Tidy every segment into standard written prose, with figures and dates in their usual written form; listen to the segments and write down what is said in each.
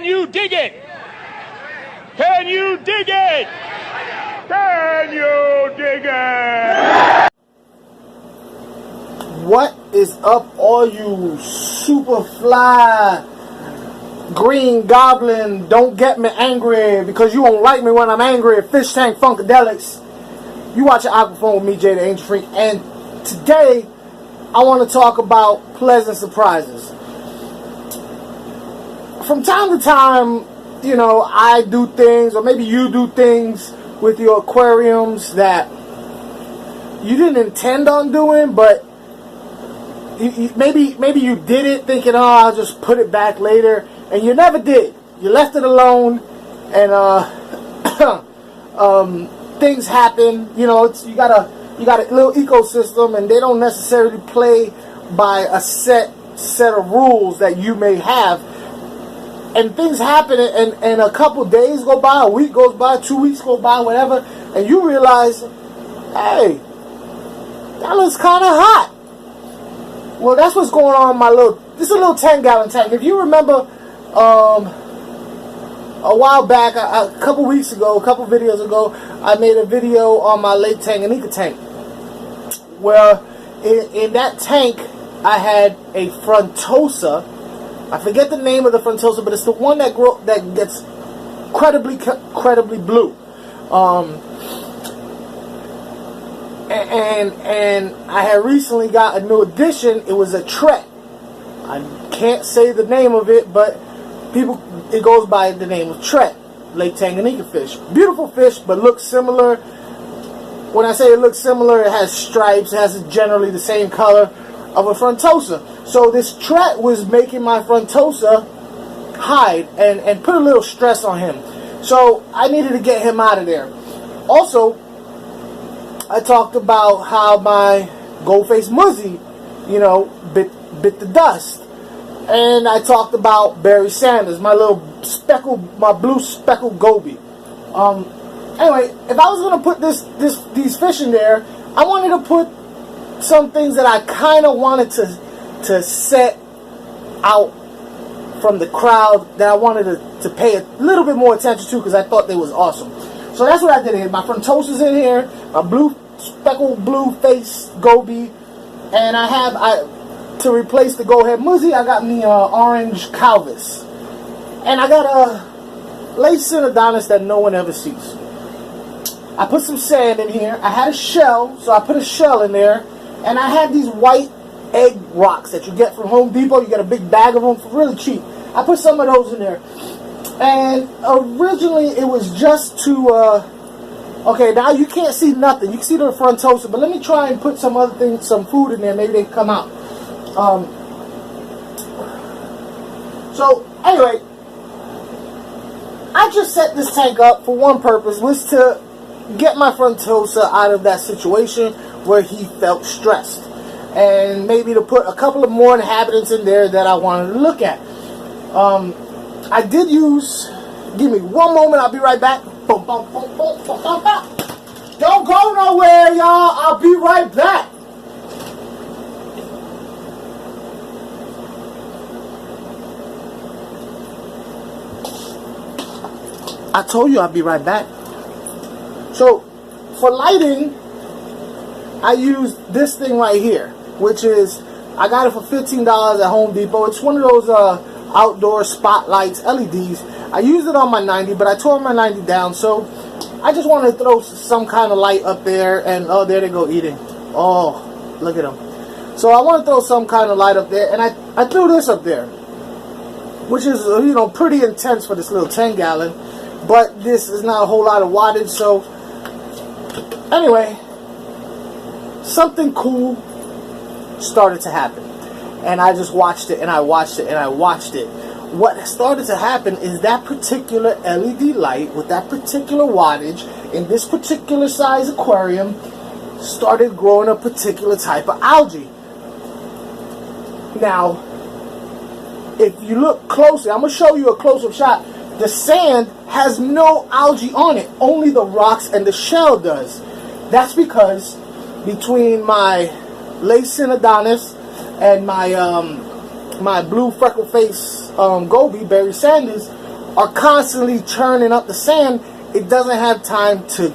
you dig it? Can you dig it? Can you dig it? What is up, all you super fly green goblin? Don't get me angry because you won't like me when I'm angry. Fish Tank Funkadelics. You watching Aquarium with me, Jay the Angel Freak, and today I want to talk about pleasant surprises. From time to time, you know, I do things, or maybe you do things with your aquariums that you didn't intend on doing, but maybe you did it thinking, oh, I'll just put it back later, and you never did. You left it alone, and things happen. You know, you got a little ecosystem, and they don't necessarily play by a set of rules that you may have. And things happen, and a couple days go by, a week goes by, 2 weeks go by, whatever, and you realize, hey, that looks kind of hot. Well, that's what's going on in my this is a little 10-gallon tank. If you remember, a while back, a couple weeks ago, a couple videos ago, I made a video on my Lake Tanganyika tank. Where in that tank, I had a frontosa. I forget the name of the frontosa, but it's the one that gets incredibly blue. And I had recently got a new addition. It was a tret. I can't say the name of it, but it goes by the name of tret, Lake Tanganyika fish. Beautiful fish, but looks similar. When I say it looks similar, it has stripes. It has generally the same color of a frontosa. So this tret was making my frontosa hide and put a little stress on him. So I needed to get him out of there. Also, I talked about how my gold-faced muzzy, you know, bit the dust. And I talked about Barry Sanders, my blue speckled goby. Anyway, if I was gonna put these fish in there, I wanted to put some things that I kind of wanted to set out from the crowd that I wanted to pay a little bit more attention to because I thought they was awesome. So that's what I did here. My frontosa's in here, my speckled blue face goby, and to replace the go-ahead muzzy, I got me orange calvis, and I got a lace Synodonis that no one ever sees. I put some sand in here. I had a shell, so I put a shell in there, and I had these white egg rocks that you get from Home Depot. You get a big bag of them for really cheap. I put some of those in there, and originally it was just to okay, now you can't see nothing. You can see the frontosa, but let me try and put some other things, some food in there. Maybe they can come out. So anyway, I just set this tank up for one purpose, was to get my frontosa out of that situation where he felt stressed, and maybe to put a couple of more inhabitants in there that I wanted to look at. I did use, give me one moment, I'll be right back. Boom, boom, boom, boom, boom, boom, boom. Don't go nowhere, y'all. I'll be right back. I told you I'd be right back. So, for lighting, I used this thing right here, which is, I got it for $15 at Home Depot. It's one of those outdoor spotlights, LEDs. I used it on my 90, but I tore my 90 down, so I just wanted to throw some kind of light up there, and oh, there they go eating. Oh, look at them. So I want to throw some kind of light up there, and I threw this up there, which is, you know, pretty intense for this little 10-gallon, but this is not a whole lot of wattage. So anyway, something cool started to happen, and I just watched it, and I watched it, and I watched it. What started to happen is that particular LED light with that particular wattage in this particular size aquarium started growing a particular type of algae. Now, if you look closely, I'm going to show you a close-up shot. The sand has no algae on it. Only the rocks and the shell does. That's because between my lace Synodonis and my blue freckle face goby, Barry Sanders, are constantly churning up the sand, it doesn't have time to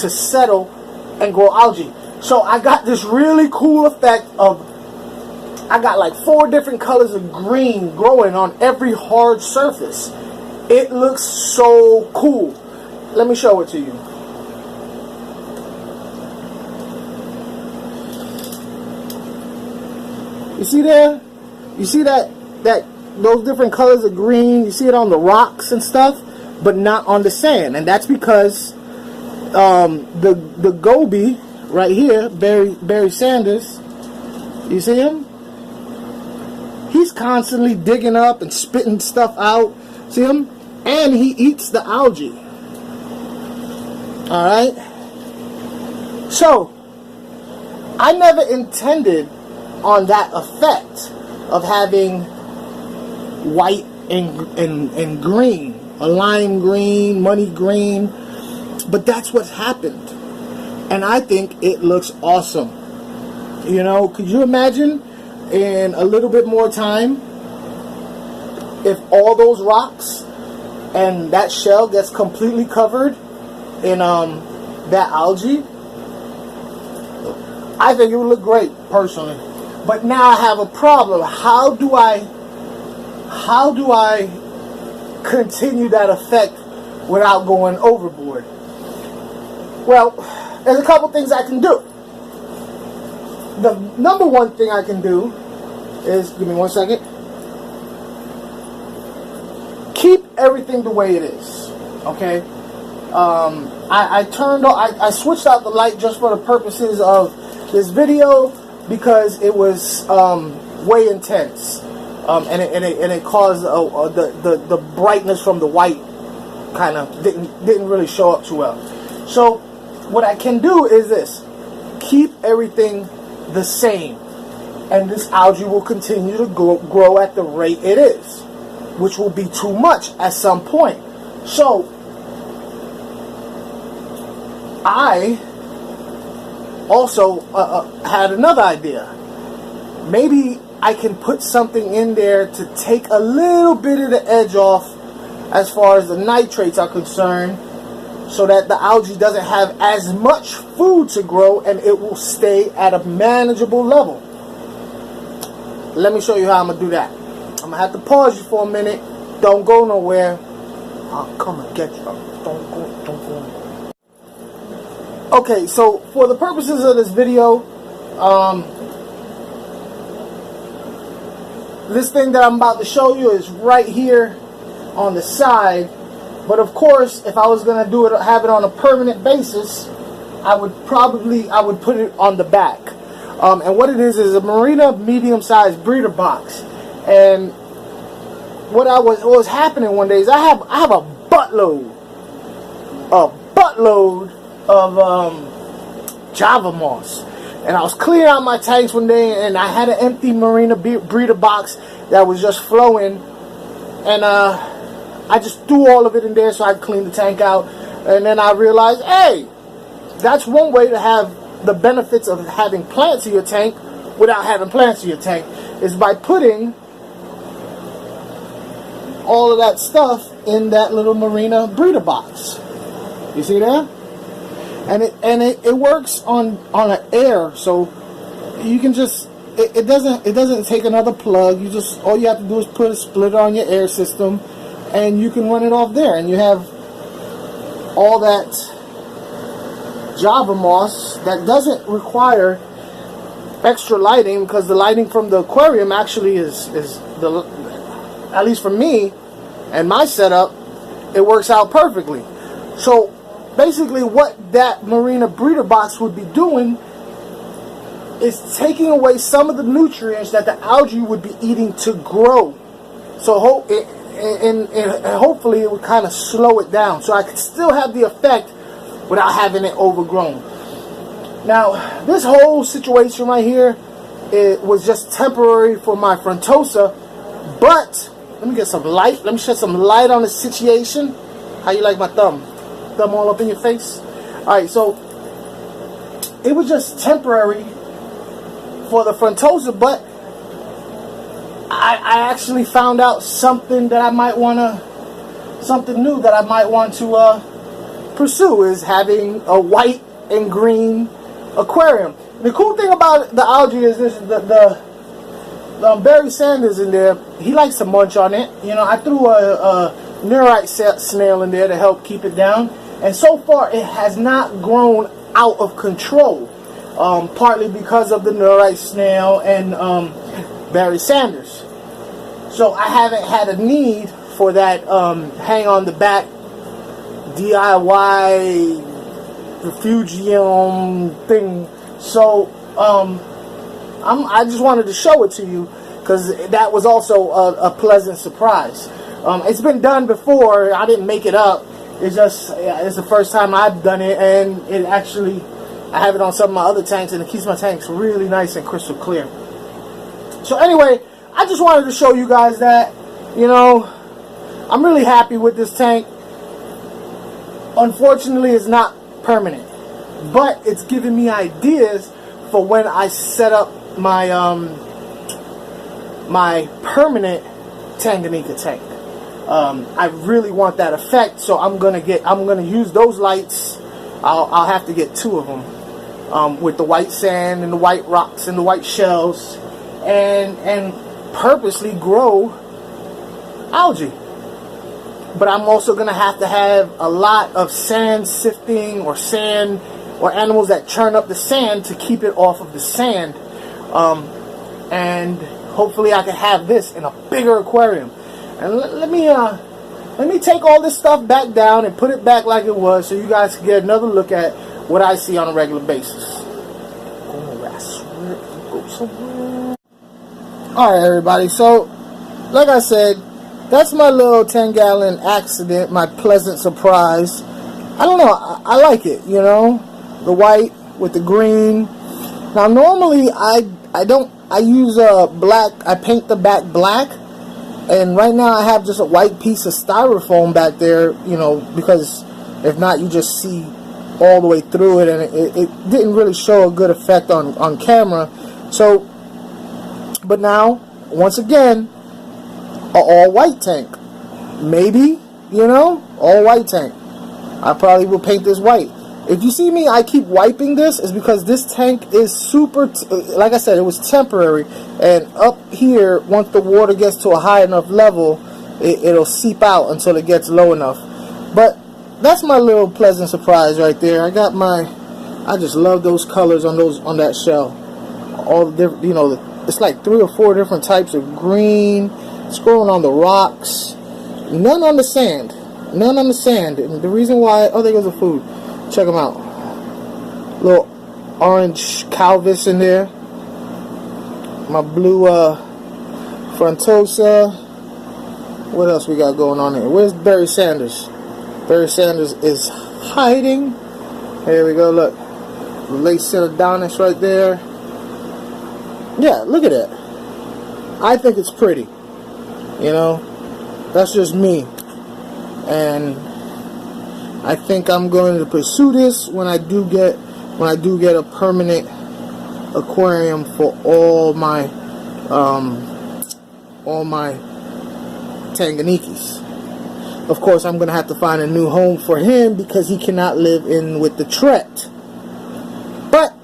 settle and grow algae. So I got this really cool effect of, I got like 4 different colors of green growing on every hard surface. It looks so cool. Let me show it to you. You see there? You see that those different colors of green? You see it on the rocks and stuff, but not on the sand. And that's because the goby right here, Barry Sanders, you see him? He's constantly digging up and spitting stuff out. See him? And he eats the algae. Alright? So, I never intended on that effect of having white and green, a lime green, money green, but that's what's happened, and I think it looks awesome. You know, could you imagine in a little bit more time if all those rocks and that shell gets completely covered in that algae? I think it would look great, personally. But now I have a problem. How do I continue that effect without going overboard? Well, there's a couple things I can do. The number one thing I can do is, give me 1 second, keep everything the way it is. Okay? I switched out the light just for the purposes of this video, because it was way intense, and it caused the brightness from the white kind of didn't really show up too well. So what I can do is this: keep everything the same, and this algae will continue to grow at the rate it is, which will be too much at some point. So I also had another idea. Maybe I can put something in there to take a little bit of the edge off as far as the nitrates are concerned, so that the algae doesn't have as much food to grow and it will stay at a manageable level. Let me show you how I'm going to do that. I'm going to have to pause you for a minute. Don't go nowhere. I'll come and get you. Don't go. Okay, so for the purposes of this video, this thing that I'm about to show you is right here on the side. But of course, if I was going to do it, have it on a permanent basis, I would put it on the back. And what it is a Marina medium-sized breeder box. And what was happening one day is I have a buttload of Java moss, and I was clearing out my tanks one day, and I had an empty Marina breeder box that was just flowing, and I just threw all of it in there so I could clean the tank out. And then I realized, hey, that's one way to have the benefits of having plants in your tank without having plants in your tank, is by putting all of that stuff in that little Marina breeder box. You see there? And it works on an air, so you can just it doesn't take another plug. All you have to do is put a splitter on your air system, and you can run it off there, and you have all that Java moss that doesn't require extra lighting, because the lighting from the aquarium actually is at least for me and my setup, it works out perfectly. So basically what that Marina breeder box would be doing is taking away some of the nutrients that the algae would be eating to grow. So hopefully it would kind of slow it down, so I could still have the effect without having it overgrown. Now, this whole situation right here, it was just temporary for my frontosa, but let me get some light. Let me shed some light on the situation. How you like my thumb? Thumb all up in your face? Alright, so it was just temporary for the frontosa, but I actually found out something that I might want to something new that I might want to pursue, is having a white and green aquarium. The cool thing about the algae is this: the Barry Sanders in there, he likes to munch on it. You know, I threw a neurite snail in there to help keep it down, and so far it has not grown out of control. Partly because of the neurite snail and Barry Sanders. So I haven't had a need for that hang on the back DIY refugium thing. So I just wanted to show it to you, because that was also a pleasant surprise. It's been done before. I didn't make it up. It's just it's the first time I've done it, and it actually, I have it on some of my other tanks, and it keeps my tanks really nice and crystal clear. So anyway, I just wanted to show you guys that, you know, I'm really happy with this tank. Unfortunately, it's not permanent, but it's giving me ideas for when I set up my my permanent Tanganyika tank. I really want that effect, so I'm gonna use those lights. I'll have to get 2 of them, with the white sand and the white rocks and the white shells, and purposely grow algae. But I'm also gonna have to have a lot of sand sifting, or animals that churn up the sand to keep it off of the sand, and hopefully I can have this in a bigger aquarium. And let me take all this stuff back down and put it back like it was, so you guys can get another look at what I see on a regular basis. Alright, everybody, so like I said, that's my little 10-gallon accident, my pleasant surprise. I don't know, I like it, you know, the white with the green. Now normally I use black, I paint the back black, and right now I have just a white piece of styrofoam back there, you know, because if not, you just see all the way through it, and it didn't really show a good effect on camera. So, but now, once again, an all-white tank. Maybe, you know, all-white tank. I probably will paint this white. If you see me, I keep wiping this, is because this tank is super, like I said, it was temporary. And up here, once the water gets to a high enough level, it'll seep out until it gets low enough. But that's my little pleasant surprise right there. I just love those colors on that shell. All the different, you know, it's like 3 or 4 different types of green. It's growing on the rocks. None on the sand. None on the sand. And the reason why, oh, there goes the food. Check them out. Little orange calvis in there. My blue frontosa. What else we got going on here? Where's Barry Sanders? Barry Sanders is hiding. Here we go, look. Lacedonis right there. Yeah, look at that. I think it's pretty. You know, that's just me. And I think I'm going to pursue this when I do get a permanent aquarium for all my Tanganikis. Of course, I'm going to have to find a new home for him because he cannot live in with the Tret. But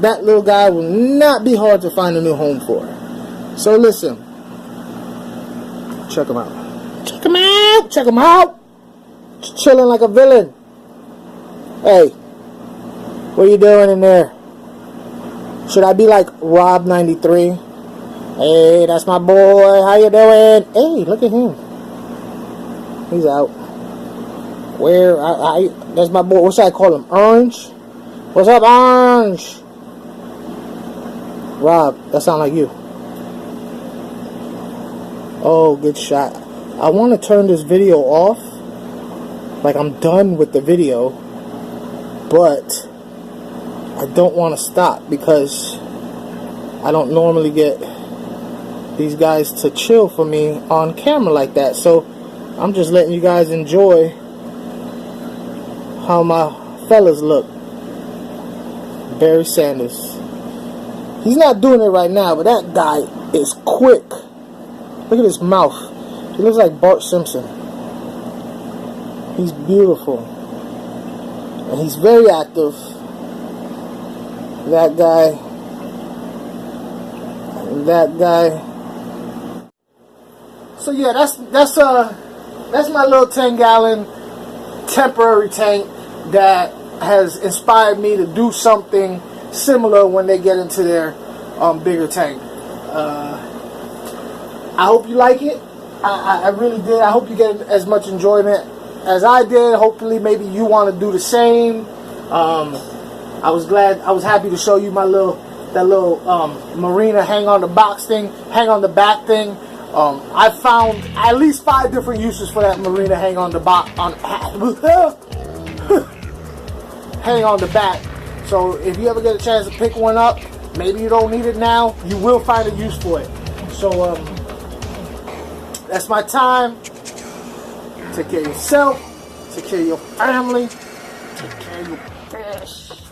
that little guy will not be hard to find a new home for. So listen, check him out. Check him out. Check him out. Chilling like a villain. Hey, what are you doing in there? Should I be like Rob93? Hey, that's my boy. How you doing? Hey, look at him. He's out. Where? That's my boy. What should I call him? Orange? What's up, Orange? Rob, that sound like you. Oh, good shot. I want to turn this video off. Like, I'm done with the video. But I don't want to stop because I don't normally get these guys to chill for me on camera like that. So I'm just letting you guys enjoy how my fellas look. Barry Sanders. He's not doing it right now, but that guy is quick. Look at his mouth. He looks like Bart Simpson. He's beautiful. And he's very active. That guy. And that guy. So yeah, that's my little 10-gallon temporary tank that has inspired me to do something similar when they get into their bigger tank. I hope you like it. I really did. I hope you get as much enjoyment as I did. Hopefully maybe you want to do the same. I was happy to show you that little marina hang on the back thing. I found at least 5 different uses for that marina hang on the back. Hang on the back. So if you ever get a chance to pick one up, maybe you don't need it now, you will find a use for it. So that's my time. Take care of yourself. Take care of your family. Take care of your fish.